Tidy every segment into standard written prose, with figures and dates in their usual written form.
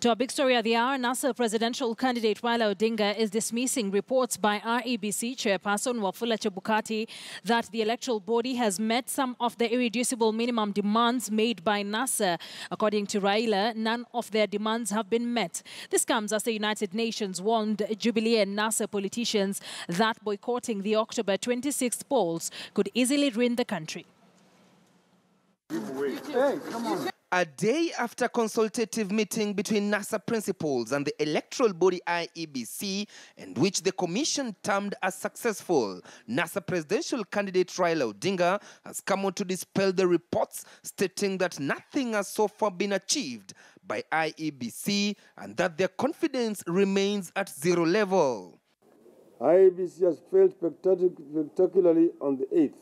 To our big story of the hour, NASA presidential candidate Raila Odinga is dismissing reports by IEBC chairperson Wafula Chebukati that the electoral body has met some of the irreducible minimum demands made by NASA. According to Raila, none of their demands have been met. This comes as the United Nations warned Jubilee and NASA politicians that boycotting the October 26th polls could easily ruin the country. Hey, come on. A day after a consultative meeting between NASA principals and the electoral body IEBC, and which the commission termed as successful, NASA presidential candidate Raila Odinga has come out to dispel the reports, stating that nothing has so far been achieved by IEBC and that their confidence remains at zero level. IEBC has failed spectacularly on the 8th.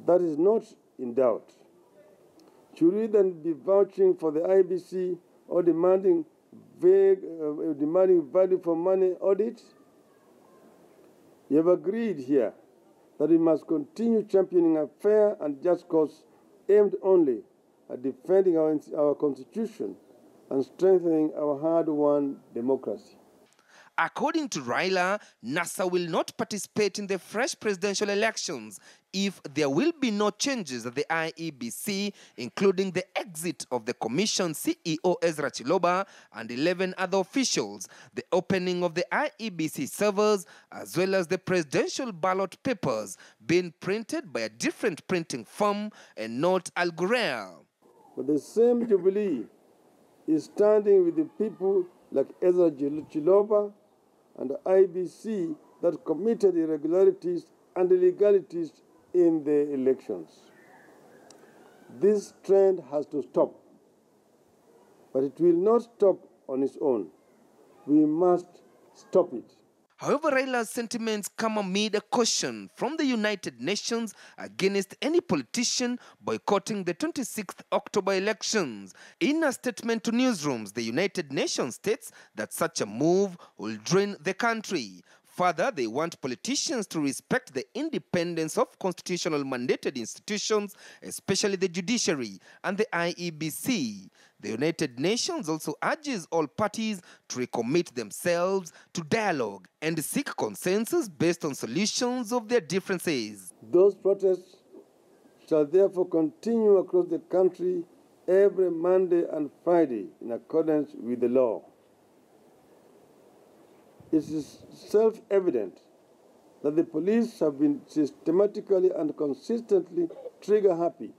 That is not in doubt. Should we then be vouching for the IEBC or demanding value for money audit? You have agreed here that we must continue championing a fair and just cause aimed only at defending our constitution and strengthening our hard-won democracy. According to Raila, NASA will not participate in the fresh presidential elections if there will be no changes at the IEBC, including the exit of the Commission CEO Ezra Chiloba and 11 other officials, the opening of the IEBC servers, as well as the presidential ballot papers being printed by a different printing firm and not Al Ghurair. But the same Jubilee is standing with the people like Ezra Chiloba and the IEBC that committed irregularities and illegalities in the elections. This trend has to stop, but it will not stop on its own. We must stop it. However, Raila's sentiments come amid a caution from the United Nations against any politician boycotting the 26th October elections. In a statement to newsrooms, the United Nations states that such a move will drain the country. Further, they want politicians to respect the independence of constitutional mandated institutions, especially the judiciary and the IEBC. The United Nations also urges all parties to recommit themselves to dialogue and seek consensus based on solutions of their differences. Those protests shall therefore continue across the country every Monday and Friday in accordance with the law. It is self-evident that the police have been systematically and consistently trigger-happy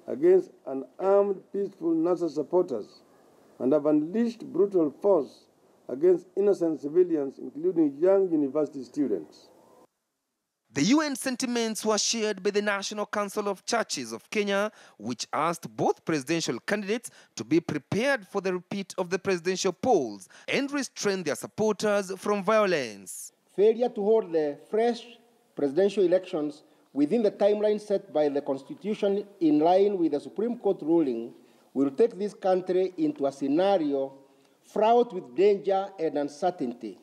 against unarmed peaceful NASA supporters and have unleashed brutal force against innocent civilians, including young university students. The UN sentiments were shared by the National Council of Churches of Kenya, which asked both presidential candidates to be prepared for the repeat of the presidential polls and restrain their supporters from violence. Failure to hold the fresh presidential elections within the timeline set by the Constitution in line with the Supreme Court ruling will take this country into a scenario fraught with danger and uncertainty.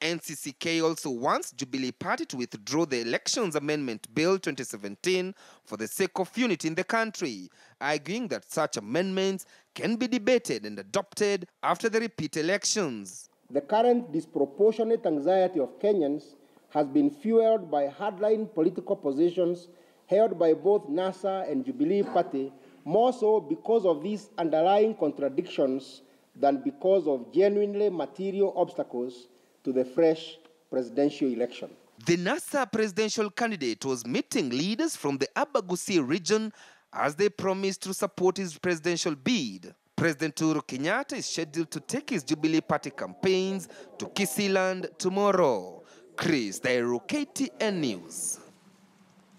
NCCK also wants Jubilee Party to withdraw the Elections Amendment Bill 2017 for the sake of unity in the country, arguing that such amendments can be debated and adopted after the repeat elections. The current disproportionate anxiety of Kenyans has been fueled by hardline political positions held by both NASA and Jubilee Party, more so because of these underlying contradictions than because of genuinely material obstacles to the fresh presidential election. The NASA presidential candidate was meeting leaders from the Abagusi region as they promised to support his presidential bid. President Uhuru Kenyatta is scheduled to take his Jubilee Party campaigns to Kisiland tomorrow. Chris Dairu, KTN News.